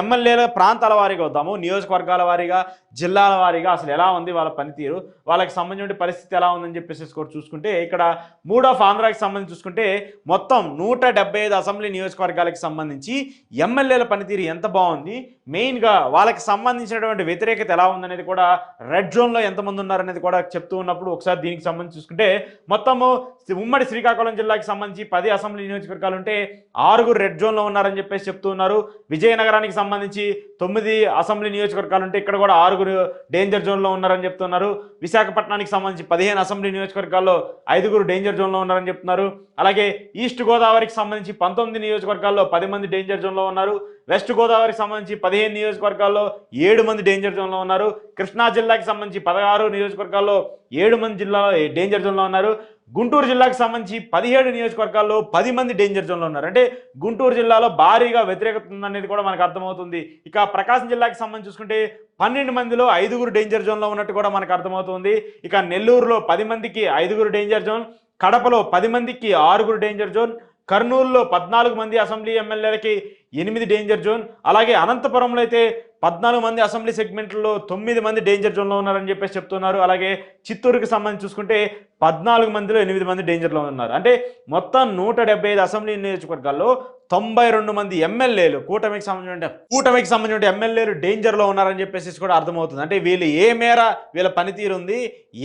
ఎమ్మెల్యేల ప్రాంతాల వారీగా వద్దాము. నియోజకవర్గాల వారీగా, జిల్లాల వారీగా అసలు ఎలా ఉంది వాళ్ళ పనితీరు, వాళ్ళకి సంబంధించిన పరిస్థితి ఎలా ఉందని చెప్పేసి కూడా చూసుకుంటే, ఇక్కడ మూడ్ ఆఫ్ ఆంధ్రాకి సంబంధించి చూసుకుంటే మొత్తం 175 అసెంబ్లీ నియోజకవర్గాలకు సంబంధించి ఎమ్మెల్యేల పనితీరు ఎంత బాగుంది, మెయిన్గా వాళ్ళకి సంబంధించినటువంటి వ్యతిరేకత ఎలా ఉందనేది కూడా, రెడ్ జోన్లో ఎంతమంది ఉన్నారనేది కూడా చెప్తూ ఉన్నప్పుడు ఒకసారి దీనికి సంబంధించి చూసుకుంటే మొత్తము ఉమ్మడి శ్రీకాకుళం జిల్లాకి సంబంధించి 10 అసెంబ్లీ నియోజకవర్గాలు ఉంటే 6 రెడ్ జోన్లో ఉన్నారని చెప్పేసి చెప్తూ ఉన్నారు. విజయనగరానికి సంబంధించి 9 అసెంబ్లీ నియోజకవర్గాలు ఉంటే ఇక్కడ కూడా 6 డేంజర్ జోన్లో ఉన్నారని చెప్తున్నారు. విశాఖపట్నానికి సంబంధించి 15 అసెంబ్లీ నియోజకవర్గాల్లో 5 డేంజర్ జోన్లో ఉన్నారని చెప్తున్నారు. అలాగే ఈస్ట్ గోదావరికి సంబంధించి 19 నియోజకవర్గాల్లో 10 మంది డేంజర్ జోన్లో ఉన్నారు. వెస్ట్ గోదావరికి సంబంధించి 15 నియోజకవర్గాల్లో 7 మంది డేంజర్ జోన్లో ఉన్నారు. కృష్ణా జిల్లాకి సంబంధించి 16 నియోజకవర్గాల్లో 7 మంది జిల్లాలో డేంజర్ జోన్లో ఉన్నారు. గుంటూరు జిల్లాకు సంబంధించి 17 నియోజకవర్గాల్లో 10 మంది డేంజర్ జోన్లో ఉన్నారు. అంటే గుంటూరు జిల్లాలో భారీగా వ్యతిరేకత ఉందనేది కూడా మనకు అర్థమవుతుంది. ఇక ప్రకాశం జిల్లాకి సంబంధించి చూసుకుంటే 12 మందిలో 5 డేంజర్ జోన్లో ఉన్నట్టు కూడా మనకు అర్థమవుతుంది. ఇక నెల్లూరులో 10 మందికి 5 డేంజర్ జోన్, కడపలో 10 మందికి 6 డేంజర్ జోన్, కర్నూలులో 14 మంది అసెంబ్లీ ఎమ్మెల్యేలకి 8 డేంజర్ జోన్, అలాగే అనంతపురంలో అయితే 14 మంది అసెంబ్లీ సెగ్మెంట్లలో 9 మంది డేంజర్ జోన్లో ఉన్నారని చెప్పేసి చెప్తున్నారు. అలాగే చిత్తూరుకి సంబంధించి చూసుకుంటే 14 మందిలో 8 మంది డేంజర్లో ఉన్నారు. అంటే మొత్తం 175 అసెంబ్లీ నియోజకవర్గాల్లో 92 మంది ఎమ్మెల్యేలు కూటమికి సంబంధించిన ఎమ్మెల్యేలు డేంజర్లో ఉన్నారని చెప్పేసి కూడా అర్థమవుతుంది. అంటే వీళ్ళు ఏ మేర వీళ్ళ పనితీరు ఉంది,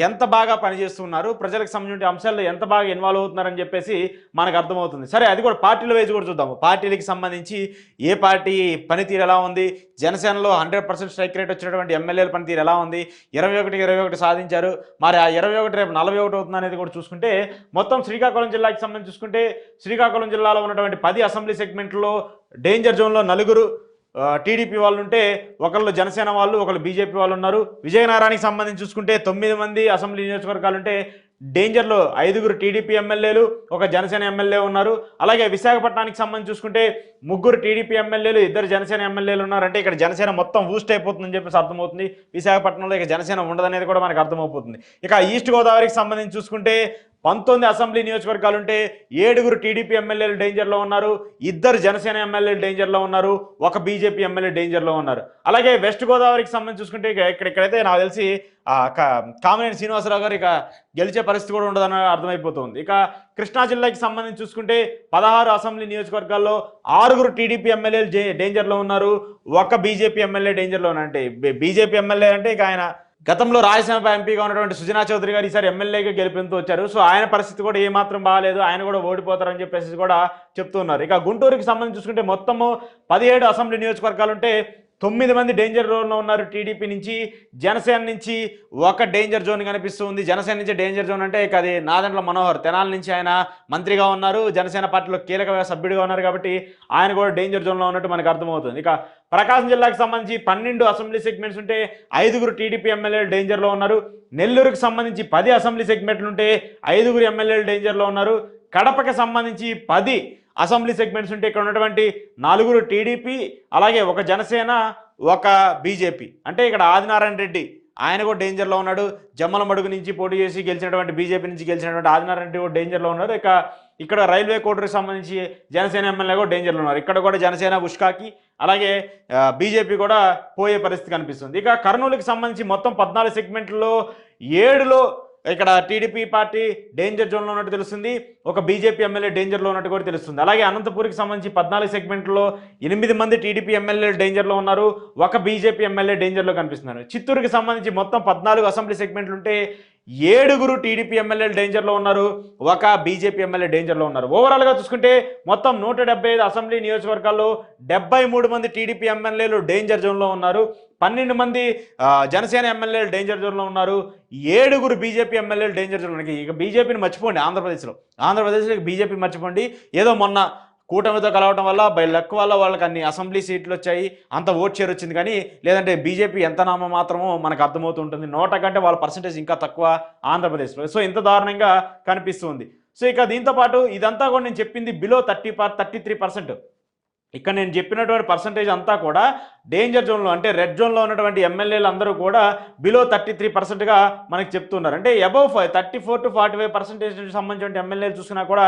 ఎంత బాగా పనిచేస్తున్నారు, ప్రజలకు సంబంధించిన అంశాల్లో ఎంత బాగా ఇన్వాల్వ్ అవుతున్నారని చెప్పేసి మనకు అర్థమవుతుంది. సరే, అది కూడా పార్టీల వైజ్ కూడా చూద్దాము. పార్టీలకి సంబంధించి ఏ పార్టీ పనితీరు ఎలా ఉంది, జనసేనలో 100% స్ట్రైక్ రేట్ వచ్చినటువంటి ఎమ్మెల్యేల పనితీరు ఎలా ఉంది, 21 సాధించారు. మరి ఆ 21 రేపు 41 అవుతుంది అనేది కూడా చూసుకుంటే, మొత్తం శ్రీకాకుళం జిల్లాకి సంబంధించి చూసుకుంటే శ్రీకాకుళం జిల్లాలో ఉన్నటువంటి 10 అసెంబ్లీ సెగ్మెంట్లో డేంజర్ జోన్లో 4 టీడీపీ వాళ్ళు ఉంటే, ఒకళ్ళు జనసేన వాళ్ళు, ఒకళ్ళు బీజేపీ వాళ్ళు ఉన్నారు. విజయనగరానికి సంబంధించి చూసుకుంటే 9 మంది అసెంబ్లీ నియోజకవర్గాలు ఉంటే డేంజర్లో 5 టీడీపీ ఎమ్మెల్యేలు, ఒక జనసేన ఎమ్మెల్యే ఉన్నారు. అలాగే విశాఖపట్నానికి సంబంధించి చూసుకుంటే 3 టీడీపీ ఎమ్మెల్యేలు, 2 జనసేన ఎమ్మెల్యేలు ఉన్నారు. అంటే ఇక్కడ జనసేన మొత్తం ఊస్ట్ అయిపోతుందని చెప్పేసి అర్థమవుతుంది. విశాఖపట్నంలో ఇక జనసేన ఉండదనేది కూడా మనకు అర్థమైపోతుంది. ఇక ఈస్ట్ గోదావరికి సంబంధించి చూసుకుంటే 19 అసెంబ్లీ నియోజకవర్గాలు ఉంటే 7 టీడీపీ ఎమ్మెల్యేలు డేంజర్లో ఉన్నారు, 2 జనసేన ఎమ్మెల్యేలు డేంజర్లో ఉన్నారు, ఒక బీజేపీ ఎమ్మెల్యే డేంజర్లో ఉన్నారు. అలాగే వెస్ట్ గోదావరికి సంబంధించి చూసుకుంటే ఇక్కడైతే నాకు తెలిసి కామినేని శ్రీనివాసరావు గారు ఇక గెలిచే పరిస్థితి కూడా ఉండదని అర్థమైపోతుంది. ఇక కృష్ణా జిల్లాకి సంబంధించి చూసుకుంటే 16 అసెంబ్లీ నియోజకవర్గాల్లో 6 టీడీపీ ఎమ్మెల్యేలు డేంజర్లో ఉన్నారు, ఒక బీజేపీ ఎమ్మెల్యే డేంజర్లో ఉన్నారు. అంటే బీజేపీ ఎమ్మెల్యే అంటే ఇక ఆయన గతంలో రాజ్యసభ ఎంపీగా ఉన్నటువంటి సుజనా చౌదరి గారు ఈసారి ఎమ్మెల్యేగా గెలుపుతూ వచ్చారు. సో ఆయన పరిస్థితి కూడా ఏమాత్రం బాగాలేదు, ఆయన కూడా ఓడిపోతారని చెప్పేసి కూడా చెప్తున్నారు. ఇక గుంటూరుకి సంబంధించి చూసుకుంటే మొత్తము 17 అసెంబ్లీ నియోజకవర్గాలు ఉంటే 9 మంది డేంజర్ జోన్లో ఉన్నారు టీడీపీ నుంచి. జనసేన నుంచి ఒక డేంజర్ జోన్ కనిపిస్తుంది. జనసేన నుంచి డేంజర్ జోన్ అంటే ఇక అది నాదెండ్ల మనోహర్, తెనాల నుంచి ఆయన మంత్రిగా ఉన్నారు, జనసేన పార్టీలో కీలక సభ్యుడిగా ఉన్నారు కాబట్టి ఆయన కూడా డేంజర్ జోన్లో ఉన్నట్టు మనకు అర్థమవుతుంది. ఇక ప్రకాశం జిల్లాకు సంబంధించి 12 అసెంబ్లీ సెగ్మెంట్స్ ఉంటే 5 టీడీపీ ఎమ్మెల్యేలు డేంజర్లో ఉన్నారు. నెల్లూరుకు సంబంధించి 10 అసెంబ్లీ సెగ్మెంట్లు ఉంటే 5 ఎమ్మెల్యేలు డేంజర్లో ఉన్నారు. కడపకి సంబంధించి 10 అసెంబ్లీ సెగ్మెంట్స్ ఉంటే ఇక్కడ ఉన్నటువంటి 4 టీడీపీ, అలాగే ఒక జనసేన, ఒక బీజేపీ. అంటే ఇక్కడ ఆదినారాయణ రెడ్డి ఆయన కూడా డేంజర్లో ఉన్నాడు. జమ్మలమడుగు నుంచి పోటీ చేసి గెలిచినటువంటి బీజేపీ నుంచి గెలిచినటువంటి ఆదినారాయణ రెడ్డి కూడా డేంజర్లో ఉన్నారు. ఇక ఇక్కడ రైల్వే కోటర్కి సంబంధించి జనసేన ఎమ్మెల్యే కూడా డేంజర్లో ఉన్నారు. ఇక్కడ కూడా జనసేన ఉష్కాకి, అలాగే బీజేపీ కూడా పోయే పరిస్థితి కనిపిస్తుంది. ఇక కర్నూలుకి సంబంధించి మొత్తం 14 సెగ్మెంట్లలో 7లో ఇక్కడ టీడీపీ పార్టీ డేంజర్ జోన్లో ఉన్నట్టు తెలుస్తుంది, ఒక బీజేపీ ఎమ్మెల్యే డేంజర్లో ఉన్నట్టు కూడా తెలుస్తుంది. అలాగే అనంతపూర్కి సంబంధించి 14 సెగ్మెంట్లో 8 మంది టీడీపీ ఎమ్మెల్యేలు డేంజర్లో ఉన్నారు, ఒక బీజేపీ ఎమ్మెల్యే డేంజర్లో కనిపిస్తున్నారు. చిత్తూరుకి సంబంధించి మొత్తం 14 అసెంబ్లీ సెగ్మెంట్లు ఉంటే 7 టీడీపీ ఎమ్మెల్యేలు డేంజర్లో ఉన్నారు, ఒక బీజేపీ ఎమ్మెల్యే డేంజర్లో ఉన్నారు. ఓవరాల్గా చూసుకుంటే మొత్తం 175 అసెంబ్లీ నియోజకవర్గాల్లో 73 మంది టీడీపీ ఎమ్మెల్యేలు డేంజర్ జోన్లో ఉన్నారు, 12 మంది జనసేన ఎమ్మెల్యేలు డేంజర్ జోన్లో ఉన్నారు, 7 బీజేపీ ఎమ్మెల్యేలు డేంజర్ జోన్లో. ఇక బీజేపీని మర్చిపోండి, ఆంధ్రప్రదేశ్లో బీజేపీ మర్చిపోండి. ఏదో మొన్న కూటమితో కలవటం వల్ల బై లక్ వల్ల వాళ్ళకి అన్ని అసెంబ్లీ సీట్లు వచ్చాయి, అంత ఓట్ షేర్ వచ్చింది. కానీ లేదంటే బీజేపీ ఎంత నామో మాత్రమో మనకు అర్థమవుతుంటుంది. 100 కంటే వాళ్ళ పర్సంటేజ్ ఇంకా తక్కువ ఆంధ్రప్రదేశ్లో. సో ఇంత దారుణంగా కనిపిస్తుంది. సో ఇక దీంతో పాటు ఇదంతా కూడా నేను చెప్పింది బిలో 33%. ఇక్కడ నేను చెప్పినటువంటి పర్సంటేజ్ అంతా కూడా డేంజర్ జోన్లో, అంటే రెడ్ జోన్లో ఉన్నటువంటి ఎమ్మెల్యేలు అందరూ కూడా బిలో 33%గా మనకి చెప్తున్నారు. అంటే అబౌవ్ 34 to 45% సంబంధించిన ఎమ్మెల్యేలు చూసినా కూడా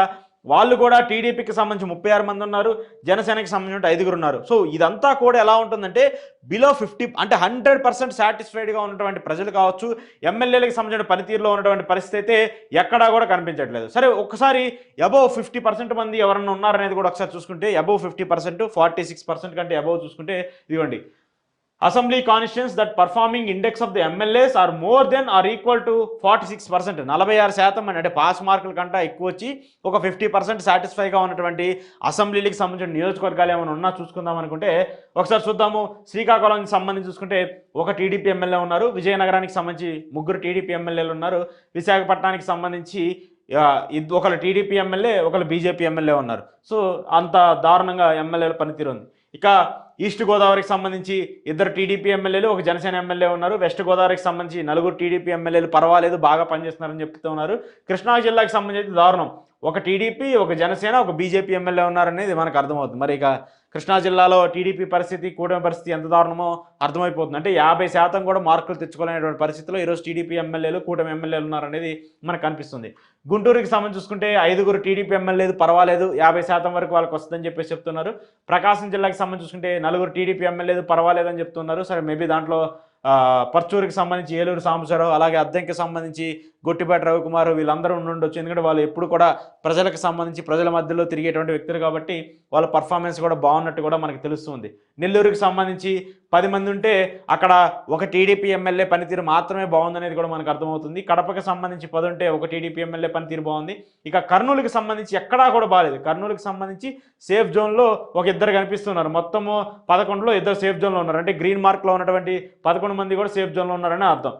వాళ్ళు కూడా టీడీపీకి సంబంధించి 36 మంది ఉన్నారు, జనసేనకి సంబంధించి 5 ఉన్నారు. సో ఇదంతా కూడా ఎలా ఉంటుందంటే బిలో 50 అంటే 100% సాటిస్ఫైడ్గా ఉన్నటువంటి ప్రజలు కావచ్చు, ఎమ్మెల్యేలకు సంబంధించిన పనితీరులో ఉన్నటువంటి పరిస్థితి అయితే ఎక్కడా కూడా కనిపించట్లేదు. సరే ఒక్కసారి అబోవ్ 50% మంది ఎవరన్నా ఉన్నారనేది కూడా ఒకసారి చూసుకుంటే అబోవ్ 50% 46% కంటే అబోవ్ చూసుకుంటే ఇదిగోండి assembly constituencies that performing index of the MLAs are more than or equal to 46%, 46% అంటే పాస్ మార్కుల కంటే ఎక్కువ వచ్చి ఒక 50% సాటిస్ఫైగా ఉన్నటువంటి అసెంబ్లీలకు సంబంధించిన నియోజకవర్గాలు ఏమైనా ఉన్నా చూసుకుందాం అనుకుంటే ఒకసారి చూద్దాము. శ్రీకాకుళంకి సంబంధించి చూసుకుంటే ఒక టీడీపీ ఎమ్మెల్యే ఉన్నారు, విజయనగరానికి సంబంధించి 3 టీడీపీ ఎమ్మెల్యేలు ఉన్నారు, విశాఖపట్నానికి సంబంధించి ఒకళ్ళు టీడీపీ ఎమ్మెల్యే ఒకళ్ళు బీజేపీ ఎమ్మెల్యే ఉన్నారు. సో అంత దారుణంగా ఎమ్మెల్యేల పనితీరు ఉంది. ఇక ఈస్ట్ గోదావరికి సంబంధించి 2 టీడీపీ ఎమ్మెల్యేలు ఒక జనసేన ఎమ్మెల్యే ఉన్నారు, వెస్ట్ గోదావరికి సంబంధించి 4 టీడీపీ ఎమ్మెల్యేలు పర్వాలేదు బాగా పనిచేస్తున్నారని చెప్తూ ఉన్నారు. కృష్ణా జిల్లాకి సంబంధించి దారుణం, ఒక టీడీపీ ఒక జనసేన ఒక బీజేపీ ఎమ్మెల్యే ఉన్నారనేది మనకు అర్థమవుతుంది. మరి ఇక కృష్ణా జిల్లాలో టీడీపీ పరిస్థితి కూటమి పరిస్థితి ఎంత దారుణమో అర్థమైపోతుంది. అంటే 50% కూడా మార్కులు తెచ్చుకోలేనటువంటి పరిస్థితిలో ఈరోజు టీడీపీ ఎమ్మెల్యేలు కూటమి ఎమ్మెల్యేలు ఉన్నారనేది మనకు కనిపిస్తుంది. గుంటూరుకి సంబంధించి చూసుకుంటే 5 టీడీపీ ఎమ్మెల్యేలు పర్వాలేదు 50% వరకు వాళ్ళకి వస్తుందని చెప్పేసి చెప్తున్నారు. ప్రకాశం జిల్లాకి సంబంధించి చూసుకుంటే 4 టీడీపీ ఎమ్మెల్యేలు పర్వాలేదని చెప్తున్నారు. సరే మేబీ దాంట్లో పర్చూరుకి సంబంధించి ఏలూరు సాంబశివరావు అలాగే అద్దెంకి సంబంధించి గొట్టిపాటి రవికుమార్ వీళ్ళందరూ ఉండొచ్చు. ఎందుకంటే వాళ్ళు ఎప్పుడు కూడా ప్రజలకు సంబంధించి ప్రజల మధ్యలో తిరిగేటువంటి వ్యక్తులు కాబట్టి వాళ్ళ పర్ఫార్మెన్స్ కూడా బాగున్నట్టు కూడా మనకు తెలుస్తుంది. నెల్లూరుకి సంబంధించి 10 మంది ఉంటే అక్కడ ఒక టీడీపీ ఎమ్మెల్యే పనితీరు మాత్రమే బాగుందనేది కూడా మనకు అర్థమవుతుంది. కడపకి సంబంధించి 10 ఉంటే ఒక టీడీపీ ఎమ్మెల్యే పనితీరు బాగుంది. ఇక కర్నూలుకి సంబంధించి ఎక్కడా కూడా బాగాలేదు. కర్నూలుకి సంబంధించి సేఫ్ జోన్లో ఒక 2 కనిపిస్తున్నారు, మొత్తము 11లో 2 సేఫ్ జోన్లో ఉన్నారు. అంటే గ్రీన్ మార్క్లో ఉన్నటువంటి 11 మంది కూడా సేఫ్ జోన్లో ఉన్నారని అర్థం.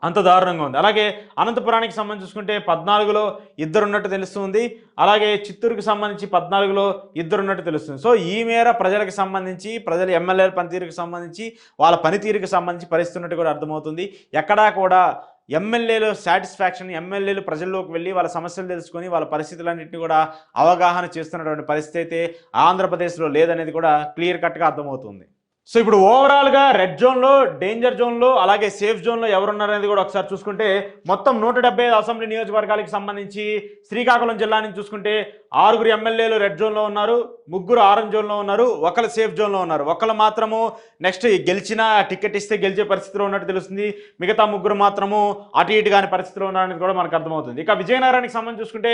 అంత దారుణంగా ఉంది. అలాగే అనంతపురానికి సంబంధించి చూసుకుంటే 14లో 2 ఉన్నట్టు తెలుస్తుంది. అలాగే చిత్తూరుకి సంబంధించి 14లో 2 ఉన్నట్టు తెలుస్తుంది. సో ఈ మేర ప్రజలకు సంబంధించి ప్రజల ఎమ్మెల్యేల పనితీరుకి సంబంధించి వాళ్ళ పనితీరుకి సంబంధించి పరిస్థితున్నట్టు కూడా అర్థమవుతుంది. ఎక్కడా కూడా ఎమ్మెల్యేలు సాటిస్ఫాక్షన్, ఎమ్మెల్యేలు ప్రజల్లోకి వెళ్ళి వాళ్ళ సమస్యలు తెలుసుకొని వాళ్ళ పరిస్థితులన్నింటినీ కూడా అవగాహన చేస్తున్నటువంటి పరిస్థితి అయితే ఆంధ్రప్రదేశ్లో లేదనేది కూడా క్లియర్ కట్గా అర్థమవుతుంది. సో ఇప్పుడు ఓవరాల్గా రెడ్ జోన్లో, డేంజర్ జోన్లో అలాగే సేఫ్ జోన్లో ఎవరున్నారనేది కూడా ఒకసారి చూసుకుంటే మొత్తం 175 అసెంబ్లీ నియోజకవర్గాలకు సంబంధించి శ్రీకాకుళం జిల్లా నుంచి చూసుకుంటే 6 ఎమ్మెల్యేలు రెడ్ జోన్లో ఉన్నారు, 3 ఆరెంజ్ జోన్లో ఉన్నారు, 1 సేఫ్ జోన్లో ఉన్నారు. 1 మాత్రము నెక్స్ట్ గెలిచిన టికెట్ ఇస్తే గెలిచే పరిస్థితిలో ఉన్నట్టు తెలుస్తుంది. మిగతా 3 మాత్రము అటు ఇటు కాని పరిస్థితిలో ఉన్నారనేది కూడా మనకు అర్థమవుతుంది. ఇక విజయనగరానికి సంబంధించి చూసుకుంటే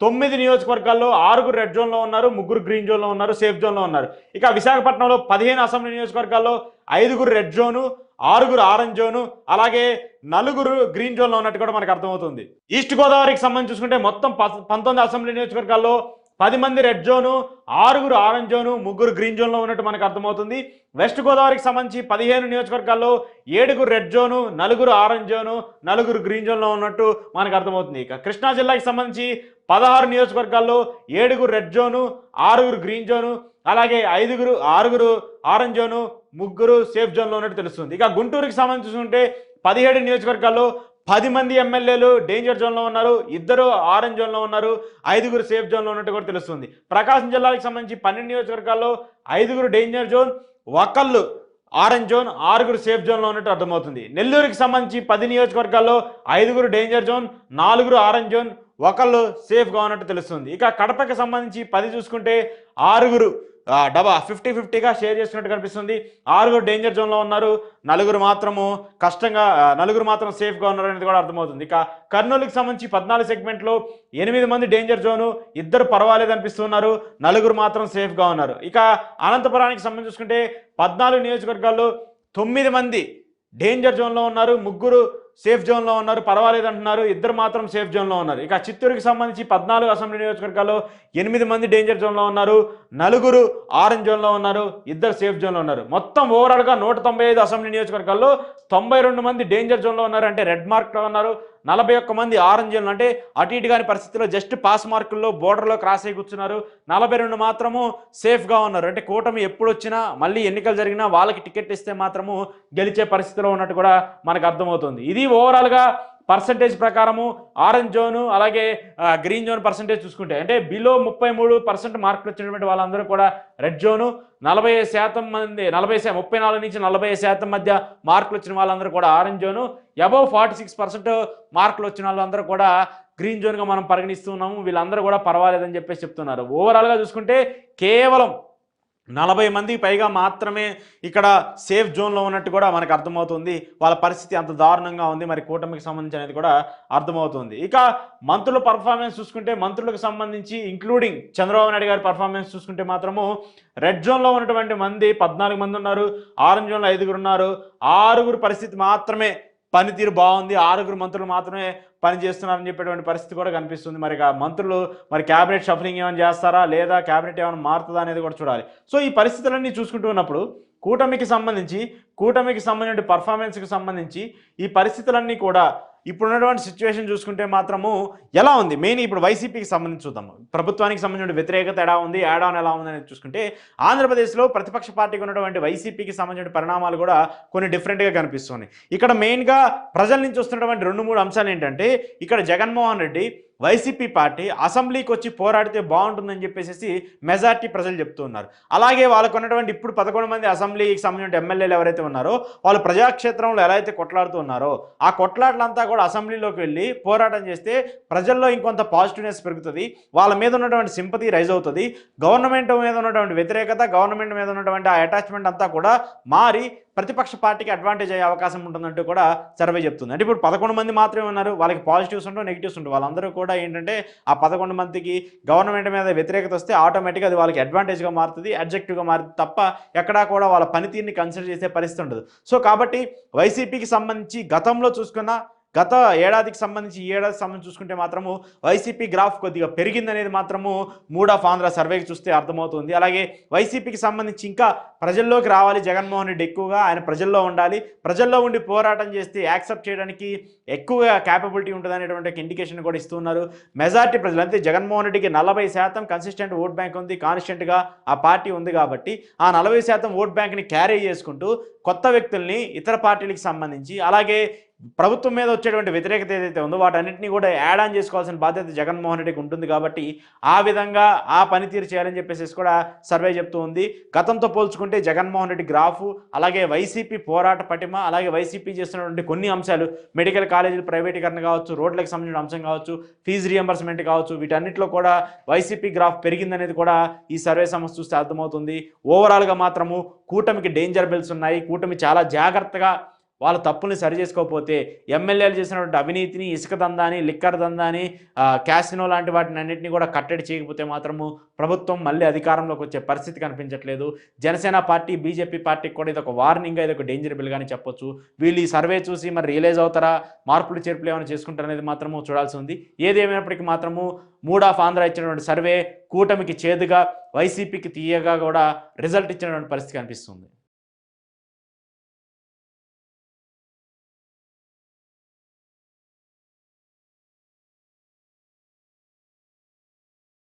9 నియోజకవర్గాల్లో 6 రెడ్ జోన్లో ఉన్నారు, 3 గ్రీన్ జోన్లో ఉన్నారు, సేఫ్ జోన్లో ఉన్నారు. ఇక విశాఖపట్నంలో 15 అసెంబ్లీ నియోజకవర్గాల్లో 5 రెడ్ జోను, 6 ఆరెంజ్ జోను అలాగే 4 గ్రీన్ జోన్లో ఉన్నట్టు కూడా మనకు అర్థమవుతుంది. ఈస్ట్ గోదావరికి సంబంధించి చూసుకుంటే మొత్తం 19 అసెంబ్లీ నియోజకవర్గాల్లో 10 మంది red zone, 6 orange zone, 3 green జోన్లో ఉన్నట్టు మనకు అర్థమవుతుంది. వెస్ట్ గోదావరికి సంబంధించి 15 నియోజకవర్గాల్లో 7 red zone, 4 orange zone, 4 green జోన్లో ఉన్నట్టు మనకు అర్థమవుతుంది. ఇక కృష్ణా జిల్లాకి సంబంధించి 16 నియోజకవర్గాల్లో 7 రెడ్ జోను, 6 గ్రీన్ జోను అలాగే 6 ఆరెంజ్ జోను, 3 సేఫ్ జోన్లో ఉన్నట్టు తెలుస్తుంది. ఇక గుంటూరుకి సంబంధించి చూసుకుంటే 17 నియోజకవర్గాల్లో 10 మంది ఎమ్మెల్యేలు డేంజర్ జోన్లో ఉన్నారు, 2 ఆరెంజ్ జోన్లో ఉన్నారు, 5 సేఫ్ జోన్లో ఉన్నట్టు కూడా తెలుస్తుంది. ప్రకాశం జిల్లాకి సంబంధించి 12 నియోజకవర్గాల్లో 5 danger zone, 1 orange zone, 6 safe జోన్లో ఉన్నట్టు అర్థమవుతుంది. నెల్లూరుకి సంబంధించి 10 నియోజకవర్గాల్లో 5 డేంజర్ జోన్, 4 ఆరెంజ్ జోన్, 1 సేఫ్గా ఉన్నట్టు తెలుస్తుంది. ఇక కడపకి సంబంధించి 10 చూసుకుంటే 6 50-50గా షేర్ చేసినట్టు కనిపిస్తుంది. 6 డేంజర్ జోన్లో ఉన్నారు, 4 మాత్రము కష్టంగా 4 మాత్రం సేఫ్గా ఉన్నారు అనేది కూడా అర్థమవుతుంది. ఇక కర్నూలుకి సంబంధించి 14 సెగ్మెంట్లో 8 మంది డేంజర్ జోను, 2 పర్వాలేదు అనిపిస్తున్నారు, 4 మాత్రం సేఫ్గా ఉన్నారు. ఇక అనంతపురానికి సంబంధించి చూసుకుంటే 14 నియోజకవర్గాల్లో 9 మంది డేంజర్ జోన్లో ఉన్నారు, 3 సేఫ్ జోన్లో ఉన్నారు, పర్వాలేదు అంటున్నారు, 2 మాత్రం సేఫ్ జోన్లో ఉన్నారు. ఇక చిత్తూరుకి సంబంధించి 14 అసెంబ్లీ నియోజకవర్గాల్లో 8 మంది డేంజర్ జోన్లో ఉన్నారు, 4 ఆరెంజ్ జోన్లో ఉన్నారు, 2 సేఫ్ జోన్లో ఉన్నారు. మొత్తం ఓవరాల్గా 195 అసెంబ్లీ నియోజకవర్గాల్లో 92 మంది డేంజర్ జోన్లో ఉన్నారు, అంటే రెడ్ మార్క్లో ఉన్నారు, 41 మంది ఆరెంజ్ జోన్లు అంటే అటు ఇటు కాని పరిస్థితిలో జస్ట్ పాస్ మార్కుల్లో బోర్డర్లో క్రాస్ అయి కూర్చున్నారు, 42 మాత్రము సేఫ్గా ఉన్నారు. అంటే కూటమి ఎప్పుడు వచ్చినా మళ్ళీ ఎన్నికలు జరిగినా వాళ్ళకి టికెట్ ఇస్తే మాత్రము గెలిచే పరిస్థితిలో ఉన్నట్టు కూడా మనకు అర్థమవుతుంది. ఇది ఓవరాల్గా పర్సంటేజ్ ప్రకారము ఆరెంజ్ జోను అలాగే గ్రీన్ జోన్ పర్సంటేజ్ చూసుకుంటే అంటే బిలో 33% మార్కులు వచ్చినటువంటి వాళ్ళందరూ కూడా రెడ్ జోను, 40% మంది 34 నుంచి 40% మధ్య మార్కులు వచ్చిన వాళ్ళందరూ కూడా ఆరెంజ్ జోను, అబవ్ 46% మార్కులు వచ్చిన వాళ్ళందరూ కూడా గ్రీన్ జోన్గా మనం పరిగణిస్తున్నాము. వీళ్ళందరూ కూడా పర్వాలేదని చెప్పేసి చెప్తున్నారు. ఓవరాల్గా చూసుకుంటే కేవలం 40 మందికి పైగా మాత్రమే ఇక్కడ సేఫ్ జోన్లో ఉన్నట్టు కూడా మనకు అర్థమవుతుంది. వాళ్ళ పరిస్థితి అంత దారుణంగా ఉంది. మరి కూటమికి సంబంధించి అనేది కూడా అర్థమవుతుంది. ఇక మంత్రుల పర్ఫార్మెన్స్ చూసుకుంటే మంత్రులకు సంబంధించి ఇంక్లూడింగ్ చంద్రబాబు నాయుడు గారి పర్ఫార్మెన్స్ చూసుకుంటే మాత్రము రెడ్ జోన్లో ఉన్నటువంటి మంది 14 మంది ఉన్నారు, ఆరెంజ్ జోన్లో 5 ఉన్నారు. 6 పరిస్థితి మాత్రమే పనితీరు బాగుంది, 6 మంత్రులు మాత్రమే పని చేస్తున్నారని చెప్పేటువంటి పరిస్థితి కూడా కనిపిస్తుంది. మరి మంత్రులు మరి క్యాబినెట్ షఫలింగ్ ఏమైనా చేస్తారా లేదా క్యాబినెట్ ఏమైనా మారుతుందా అనేది కూడా చూడాలి. సో ఈ పరిస్థితులన్నీ చూసుకుంటూ ఉన్నప్పుడు కూటమికి సంబంధించిన పర్ఫార్మెన్స్కి సంబంధించి ఈ పరిస్థితులన్నీ కూడా ఇప్పుడున్నటువంటి సిచ్యువేషన్ చూసుకుంటే మాత్రము ఎలా ఉంది, మెయిన్ ఇప్పుడు వైసీపీకి సంబంధించి చూద్దాము. ప్రభుత్వానికి సంబంధించిన వ్యతిరేకత ఎలా ఉంది, యాడ్ ఆన్ ఎలా ఉంది అనేది చూసుకుంటే ఆంధ్రప్రదేశ్లో ప్రతిపక్ష పార్టీకి ఉన్నటువంటి వైసీపీకి సంబంధించిన పరిణామాలు కూడా కొన్ని డిఫరెంట్గా కనిపిస్తున్నాయి. ఇక్కడ మెయిన్గా ప్రజల నుంచి వస్తున్నటువంటి 2-3 అంశాలు ఏంటంటే ఇక్కడ జగన్మోహన్ రెడ్డి వైసీపీ పార్టీ అసెంబ్లీకి వచ్చి పోరాడితే బాగుంటుందని చెప్పేసి మెజార్టీ ప్రజలు చెప్తున్నారు. అలాగే వాళ్ళకు ఉన్నటువంటి ఇప్పుడు 11 మంది అసెంబ్లీకి సంబంధించిన ఎమ్మెల్యేలు ఎవరైతే ఉన్నారో వాళ్ళు ప్రజాక్షేత్రంలో ఎలా అయితే కొట్లాడుతూ ఉన్నారో ఆ కొట్లాటలంతా కూడా అసెంబ్లీలోకి వెళ్ళి పోరాటం చేస్తే ప్రజల్లో ఇంకొంత పాజిటివ్నెస్ పెరుగుతుంది, వాళ్ళ మీద ఉన్నటువంటి సింపతి రైజ్ అవుతుంది, గవర్నమెంట్ మీద ఉన్నటువంటి వ్యతిరేకత, గవర్నమెంట్ మీద ఉన్నటువంటి ఆ అటాచ్మెంట్ అంతా కూడా మారి ప్రతిపక్ష పార్టీకి అడ్వాంటేజ్ అయ్యే అవకాశం ఉంటుందంటూ కూడా సర్వే చెప్తుంది. అంటే ఇప్పుడు 11 మంది మాత్రమే ఉన్నారు, వాళ్ళకి పాజిటివ్స్ ఉంటాయి, నెగిటివ్స్ ఉంటాయి. వాళ్ళందరూ కూడా ఏంటంటే ఆ 11 మందికి గవర్నమెంట్ మీద వ్యతిరేకత వస్తే ఆటోమేటిక్గా అది వాళ్ళకి అడ్వాంటేజ్గా మారుతుంది, అడ్జెక్టివ్గా మారుతుంది తప్ప ఎక్కడా కూడా వాళ్ళ పనితీరుని కన్సిడర్ చేసే పరిస్థితి ఉండదు. సో కాబట్టి వైసీపీకి సంబంధించి గతంలో చూసుకున్న గత ఏడాదికి సంబంధించి ఈ ఏడాదికి సంబంధించి చూసుకుంటే మాత్రము వైసీపీ గ్రాఫ్ కొద్దిగా పెరిగిందనేది మాత్రము మూడ్ ఆఫ్ ఆంధ్ర సర్వేకి చూస్తే అర్థమవుతుంది. అలాగే వైసీపీకి సంబంధించి ఇంకా ప్రజల్లోకి రావాలి జగన్మోహన్ రెడ్డి, ఎక్కువగా ఆయన ప్రజల్లో ఉండాలి, ప్రజల్లో ఉండి పోరాటం చేస్తే యాక్సెప్ట్ చేయడానికి ఎక్కువగా క్యాపబిలిటీ ఉంటుంది అనేటువంటి ఇండికేషన్ కూడా ఇస్తున్నారు మెజార్టీ ప్రజలు. అంతే జగన్మోహన్ రెడ్డికి 40% కన్సిస్టెంట్ ఓట్ బ్యాంక్ ఉంది, కాన్స్టెంట్గా ఆ పార్టీ ఉంది కాబట్టి ఆ 40% ఓట్ బ్యాంక్ని క్యారీ చేసుకుంటూ కొత్త వ్యక్తుల్ని ఇతర పార్టీలకు సంబంధించి అలాగే ప్రభుత్వం మీద వచ్చేటువంటి వ్యతిరేకత ఏదైతే ఉందో వాటన్నింటినీ కూడా యాడ్ ఆన్ చేసుకోవాల్సిన బాధ్యత జగన్మోహన్ రెడ్డికి ఉంటుంది కాబట్టి ఆ విధంగా ఆ పనితీరు చేయాలని చెప్పేసి కూడా సర్వే చెప్తూ ఉంది. గతంతో పోల్చుకుంటే జగన్మోహన్ రెడ్డి గ్రాఫు అలాగే వైసీపీ పోరాట పటిమ అలాగే వైసీపీ చేస్తున్నటువంటి కొన్ని అంశాలు మెడికల్ కాలేజీలు ప్రైవేటీకరణ కావచ్చు, రోడ్లకు సంబంధించిన అంశం కావచ్చు, ఫీజు రియంబర్స్మెంట్ కావచ్చు, వీటన్నిటిలో కూడా వైసీపీ గ్రాఫ్ పెరిగిందనేది కూడా ఈ సర్వే సంస్థ చూస్తే అర్థమవుతుంది. ఓవరాల్గా మాత్రము కూటమికి డేంజర్ బెల్స్ ఉన్నాయి. కూటమి చాలా జాగ్రత్తగా వాళ్ళ తప్పుల్ని సరి చేసుకోకపోతే ఎమ్మెల్యేలు చేసినటువంటి అవినీతిని, ఇసుక దందాని, లిక్కర్ దందాని, క్యాసినో లాంటి వాటిని అన్నింటినీ కూడా కట్టడి చేయకపోతే మాత్రము ప్రభుత్వం మళ్ళీ అధికారంలోకి వచ్చే పరిస్థితి కనిపించట్లేదు. జనసేన పార్టీ, బీజేపీ పార్టీకి కూడా ఇది ఒక వార్నింగ్గా, ఇది ఒక డేంజర్ బిల్గానే చెప్పొచ్చు. వీళ్ళు ఈ సర్వే చూసి మరి రియలైజ్ అవుతారా, మార్పులు చేర్పులు ఏమైనా చేసుకుంటారు అనేది మాత్రము చూడాల్సి ఉంది. ఏదేమైనప్పటికీ మాత్రము మూడ్ ఆఫ్ ఆంధ్ర ఇచ్చినటువంటి సర్వే కూటమికి చేదుగా, వైసీపీకి తీయగా కూడా రిజల్ట్ ఇచ్చినటువంటి పరిస్థితి కనిపిస్తుంది.